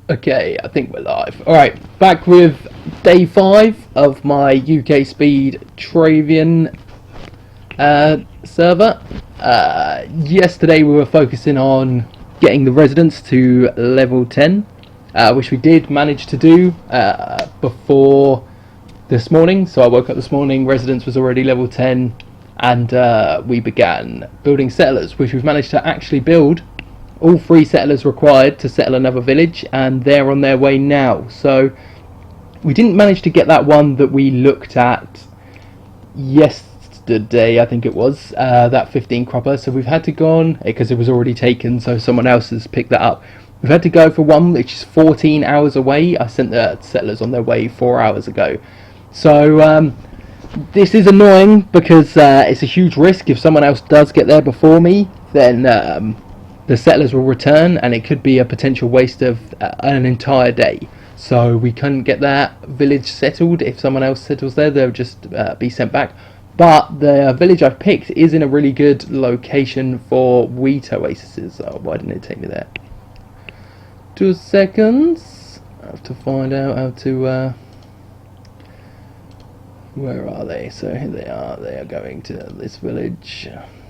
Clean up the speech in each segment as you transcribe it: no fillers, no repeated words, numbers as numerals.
Okay, I think we're live. Alright, back with day 5 of my UK Speed Travian server. Yesterday we were focusing on getting the residents to level 10, which we did manage to do before this morning. So I woke up this morning, residents was already level 10, and we began building settlers, which we've managed to actually build. All 3 settlers required to settle another village, and they're on their way now. So we didn't manage to get that one that we looked at yesterday, I think it was, that 15 cropper. So we've had to go on, because it was already taken, so someone else has picked that up. We've had to go for one which is 14 hours away. I sent the settlers on their way 4 hours ago. So this is annoying because it's a huge risk. If someone else does get there before me, then the settlers will return, and it could be a potential waste of an entire day. So we couldn't get that village settled. If someone else settles there, they'll just be sent back. But the village I've picked is in a really good location for wheat oases. Oh, why didn't it take me there? 2 seconds. I have to find out how to... where are they? So here they are. They are going to this village.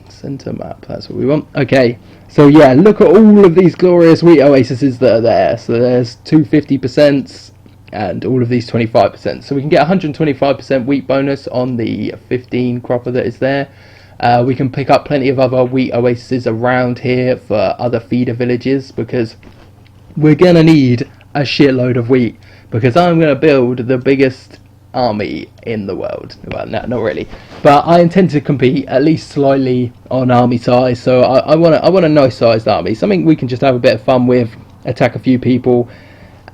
Center map, that's what we want. Okay, so yeah, look at all of these glorious wheat oases that are there. So there's 250% and all of these 25%. So we can get 125% wheat bonus on the 15 cropper that is there. We can pick up plenty of other wheat oases around here for other feeder villages, because we're gonna need a shitload of wheat, because I'm gonna build the biggest army in the world. Well, no, not really, but I intend to compete at least slightly on army size. So I want a nice sized army, something we can just have a bit of fun with, attack a few people.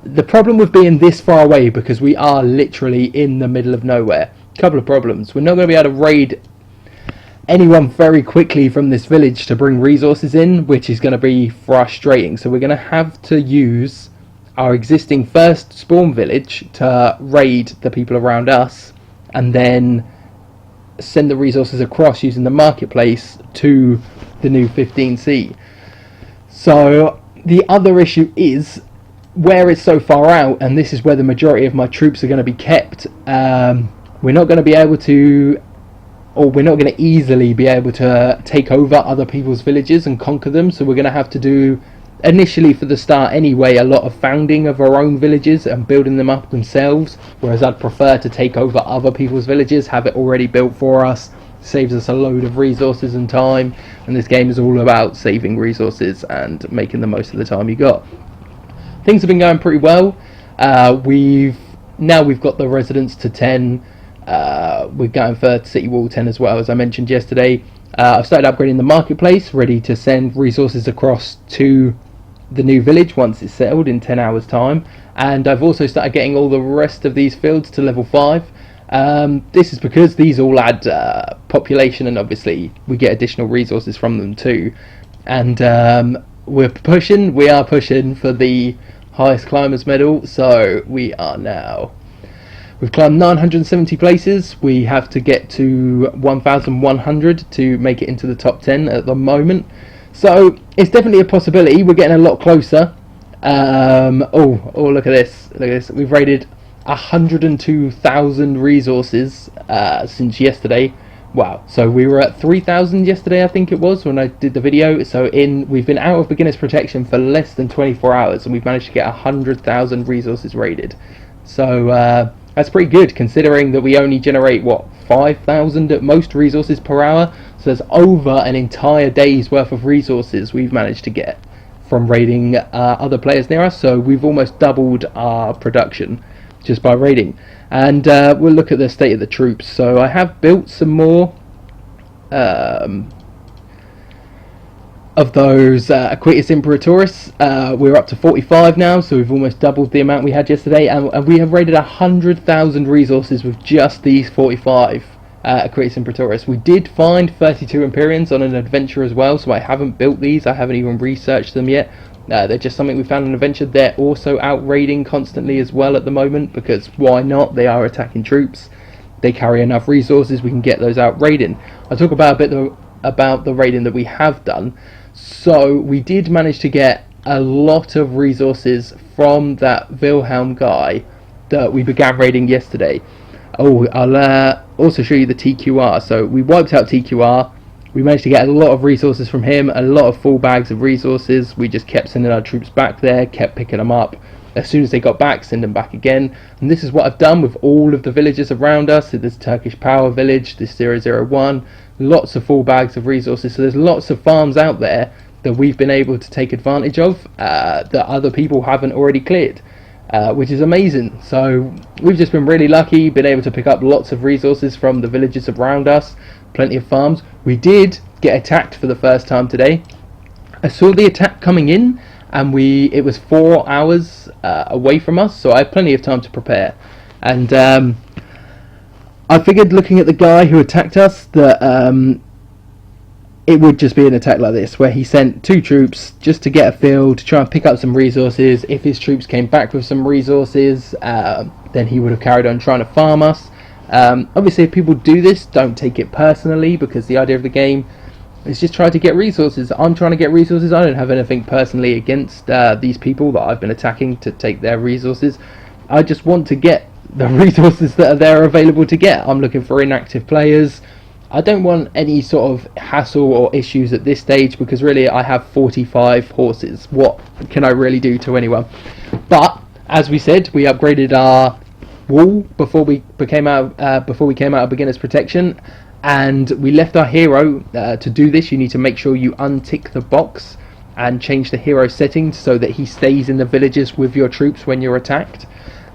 The problem with being this far away, because we are literally in the middle of nowhere, a couple of problems. We're not going to be able to raid anyone very quickly from this village to bring resources in, which is going to be frustrating. So we're going to have to use our existing first spawn village to raid the people around us, and then send the resources across using the marketplace to the new 15C. So the other issue is where it's so far out, and this is where the majority of my troops are going to be kept. We're not going to be able to, or we're not going to easily be able to take over other people's villages and conquer them. So we're going to have to do, initially for the start anyway, a lot of founding of our own villages and building them up themselves, whereas I'd prefer to take over other people's villages, have it already built for us. Saves us a load of resources and time, and this game is all about saving resources and making the most of the time you got. Things have been going pretty well. We've got the residents to 10. We're going for City Wall 10 as well, as I mentioned yesterday. I've started upgrading the marketplace, ready to send resources across to the new village once it's settled in 10 hours time, and I've also started getting all the rest of these fields to level 5. This is because these all add population, and obviously we get additional resources from them too, and we are pushing for the highest climbers medal. So we've climbed 970 places. We have to get to 1100 to make it into the top 10 at the moment. So it's definitely a possibility. We're getting a lot closer. Oh, look at this. Look at this. We've raided 102,000 resources since yesterday. Wow. So we were at 3,000 yesterday, I think it was, when I did the video. So we've been out of beginner's protection for less than 24 hours, and we've managed to get 100,000 resources raided. So that's pretty good, considering that we only generate, what, 5,000 at most resources per hour. So there's over an entire day's worth of resources we've managed to get from raiding other players near us. So we've almost doubled our production just by raiding. And we'll look at the state of the troops. So I have built some more of those Aquitus Imperatoris. We're up to 45 now, so we've almost doubled the amount we had yesterday, and we have raided 100,000 resources with just these 45 Aquitus Imperatoris. We did find 32 Empyreans on an adventure as well, so I haven't built these. I haven't even researched them yet. They're just something we found on an adventure. They're also out raiding constantly as well at the moment, because why not? They are attacking troops. They carry enough resources, we can get those out raiding. I'll talk about a bit about the raiding that we have done. So we did manage to get a lot of resources from that Wilhelm guy that we began raiding yesterday. Oh, I'll also show you the TQR. So we wiped out TQR. We managed to get a lot of resources from him, a lot of full bags of resources. We just kept sending our troops back there, kept picking them up. As soon as they got back, send them back again. And this is what I've done with all of the villages around us. So this Turkish Power Village, this 001, lots of full bags of resources. So there's lots of farms out there that we've been able to take advantage of that other people haven't already cleared. Which is amazing. So we've just been really lucky, been able to pick up lots of resources from the villages around us, plenty of farms. We did get attacked for the first time today. I saw the attack coming in, and it was 4 hours away from us, so I had plenty of time to prepare. And I figured, looking at the guy who attacked us, that it would just be an attack like this, where he sent 2 troops just to get a field, to try and pick up some resources. If his troops came back with some resources, then he would have carried on trying to farm us. Obviously, if people do this, don't take it personally, because the idea of the game is just try to get resources. I'm trying to get resources. I don't have anything personally against these people that I've been attacking to take their resources. I just want to get the resources that are there available to get. I'm looking for inactive players. I don't want any sort of hassle or issues at this stage, because really I have 45 horses. What can I really do to anyone? But as we said, we upgraded our wall before we came out of beginner's protection, and we left our hero to do this. You need to make sure you untick the box and change the hero settings so that he stays in the villages with your troops when you're attacked.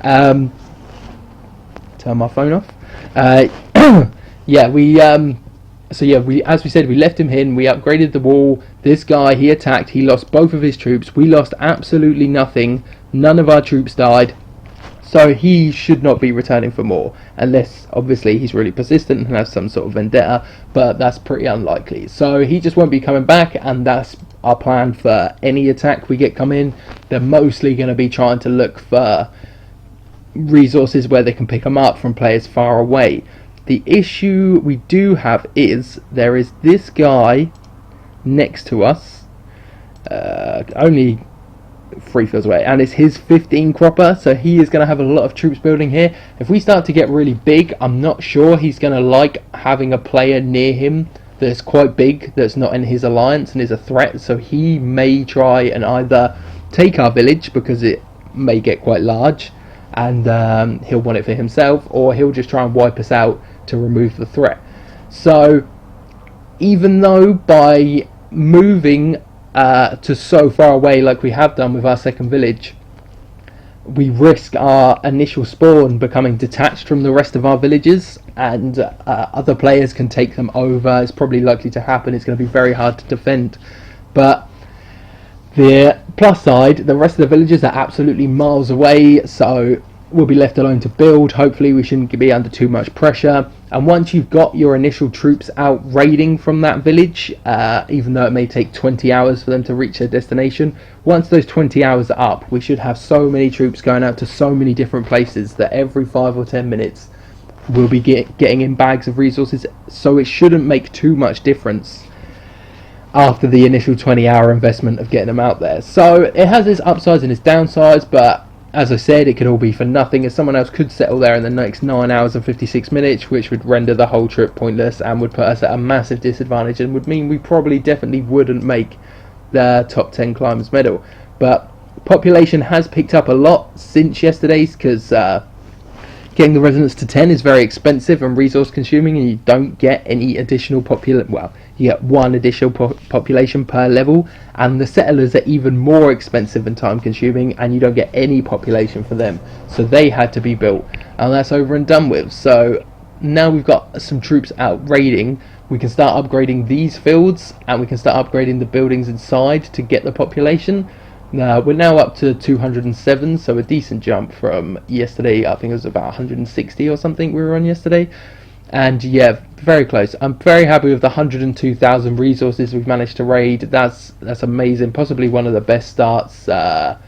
Turn my phone off. As we said, we left him in, we upgraded the wall. This guy, he attacked, he lost both of his troops, we lost absolutely nothing, none of our troops died, so he should not be returning for more, unless obviously he's really persistent and has some sort of vendetta, but that's pretty unlikely. So he just won't be coming back, and that's our plan for any attack we get come in. They're mostly going to be trying to look for resources where they can pick them up from players far away. The issue we do have is there is this guy next to us, only 3 fields away, and it's his 15 cropper, so he is going to have a lot of troops building here. If we start to get really big, I'm not sure he's going to like having a player near him that's quite big, that's not in his alliance and is a threat, so he may try and either take our village, because it may get quite large and he'll want it for himself, or he'll just try and wipe us out to remove the threat. So even though by moving to so far away like we have done with our second village, we risk our initial spawn becoming detached from the rest of our villages, and other players can take them over. It's probably likely to happen. It's going to be very hard to defend, but the plus side, the rest of the villages are absolutely miles away, so we'll be left alone to build. Hopefully we shouldn't be under too much pressure, and once you've got your initial troops out raiding from that village, even though it may take 20 hours for them to reach their destination, once those 20 hours are up, we should have so many troops going out to so many different places that every 5 or 10 minutes we'll be getting in bags of resources, so it shouldn't make too much difference after the initial 20-hour investment of getting them out there. So it has its upsides and its downsides, but as I said, it could all be for nothing, as someone else could settle there in the next 9 hours and 56 minutes, which would render the whole trip pointless and would put us at a massive disadvantage, and would mean we probably definitely wouldn't make the top 10 climbers medal. But population has picked up a lot since yesterday's, because getting the resonance to 10 is very expensive and resource consuming, and you don't get any additional you get 1 additional population per level, and the settlers are even more expensive and time consuming, and you don't get any population for them, so they had to be built, and that's over and done with. So now we've got some troops out raiding, we can start upgrading these fields, and we can start upgrading the buildings inside to get the population. We're now up to 207, so a decent jump from yesterday. I think it was about 160 or something we were on yesterday, and yeah, very close. I'm very happy with the 102,000 resources we've managed to raid. That's amazing, possibly one of the best starts I've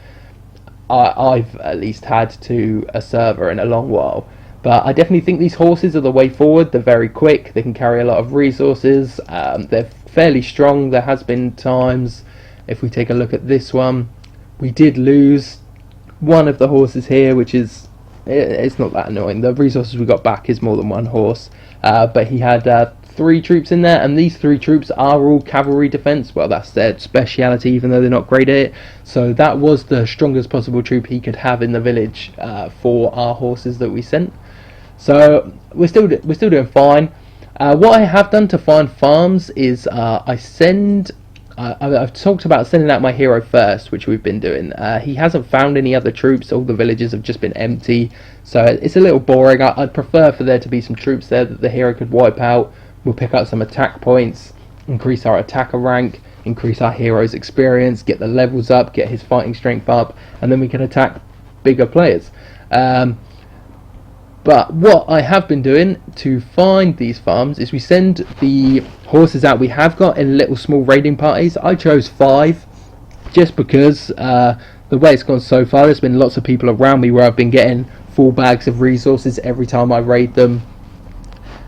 at least had to a server in a long while. But I definitely think these horses are the way forward. They're very quick, they can carry a lot of resources, they're fairly strong. There has been times If we take a look at this one, we did lose one of the horses here, which is, it's not that annoying. The resources we got back is more than one horse, but he had 3 troops in there, and these 3 troops are all cavalry defense. Well, that's their speciality, even though they're not great at it. So that was the strongest possible troop he could have in the village for our horses that we sent. So we're still doing fine. What I have done to find farms is I've talked about sending out my hero first, which we've been doing. He hasn't found any other troops. All the villages have just been empty, so it's a little boring. I'd prefer for there to be some troops there that the hero could wipe out. We'll pick up some attack points, increase our attacker rank, increase our hero's experience, get the levels up, get his fighting strength up, and then we can attack bigger players. But what I have been doing to find these farms is we send the horses out we have got in little small raiding parties. I chose 5 just because the way it's gone so far, there's been lots of people around me where I've been getting full bags of resources every time I raid them.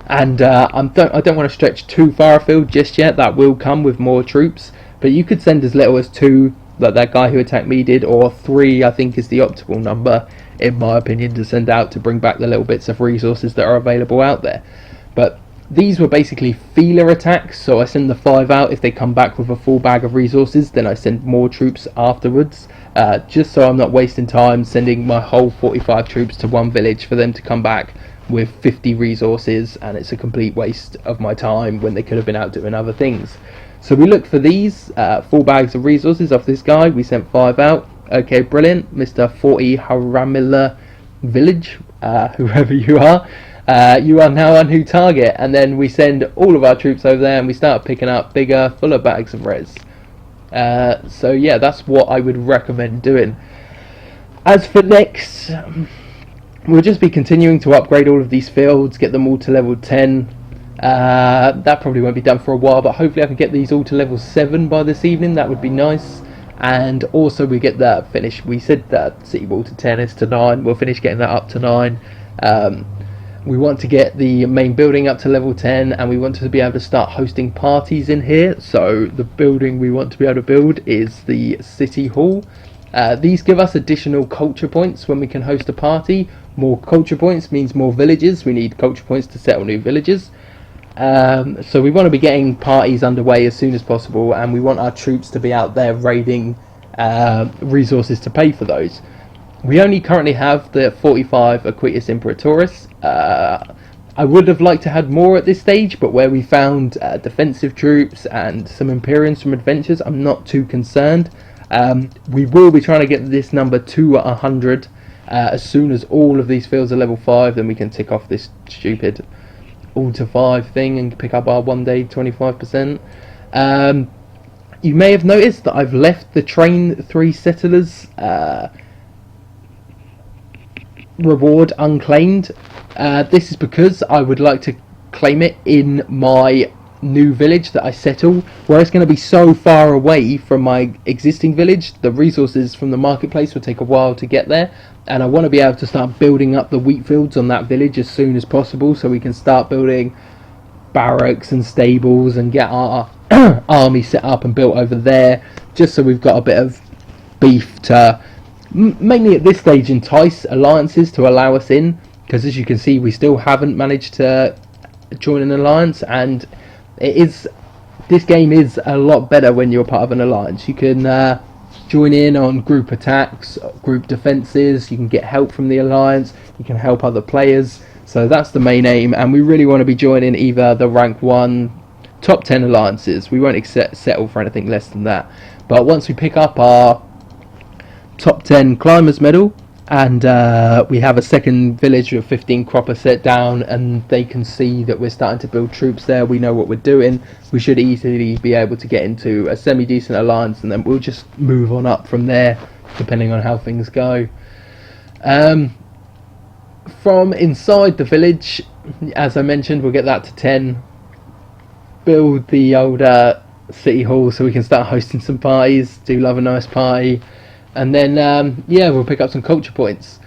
And I don't want to stretch too far afield just yet. That will come with more troops, but you could send as little as 2, like that guy who attacked me did, or 3 I think is the optimal number in my opinion to send out to bring back the little bits of resources that are available out there. But these were basically feeler attacks, so I send the 5 out. If they come back with a full bag of resources, then I send more troops afterwards, just so I'm not wasting time sending my whole 45 troops to one village for them to come back with 50 resources, and it's a complete waste of my time when they could have been out doing other things. So we looked for these full bags of resources off this guy. We sent 5 out. Okay, brilliant, Mr. 40 Haramilla Village, whoever you are now our new target. And then we send all of our troops over there and we start picking up bigger, fuller bags of res. So yeah, that's what I would recommend doing. As for next, we'll just be continuing to upgrade all of these fields, get them all to level 10. That probably won't be done for a while, but hopefully I can get these all to level 7 by this evening. That would be nice. And also we get that finished. We said that city wall to 10 is to 9. We'll finish getting that up to 9. We want to get the main building up to level 10, and we want to be able to start hosting parties in here. So the building we want to be able to build is the city hall. These give us additional culture points when we can host a party. More culture points means more villages. We need culture points to settle new villages. So we want to be getting parties underway as soon as possible, and we want our troops to be out there raiding resources to pay for those. We only currently have the 45 Aquitus Imperatoris. I would have liked to have more at this stage, but where we found defensive troops and some Imperiums from adventures, I'm not too concerned. We will be trying to get this number to 100 as soon as all of these fields are level 5. Then we can tick off this stupid all to 5 thing and pick up our 1 day 25%. You may have noticed that I've left the train 3 settlers reward unclaimed. This is because I would like to claim it in my new village that I settle, where it's going to be so far away from my existing village. The resources from the marketplace will take a while to get there, and I want to be able to start building up the wheat fields on that village as soon as possible, so we can start building barracks and stables and get our army set up and built over there, just so we've got a bit of beef to mainly at this stage entice alliances to allow us in, because as you can see we still haven't managed to join an alliance. And this game is a lot better when you're part of an alliance. You can join in on group attacks, group defences, you can get help from the alliance, you can help other players. So that's the main aim, and we really want to be joining either the rank 1 top 10 alliances. We won't settle for anything less than that. But once we pick up our top 10 climbers medal, and we have a second village with 15 cropper set down, and they can see that we're starting to build troops there, we know what we're doing, we should easily be able to get into a semi-decent alliance, and then we'll just move on up from there depending on how things go. From inside the village, as I mentioned, we'll get that to 10, build the old city hall so we can start hosting some parties, do love a nice party. And then, yeah, we'll pick up some culture points.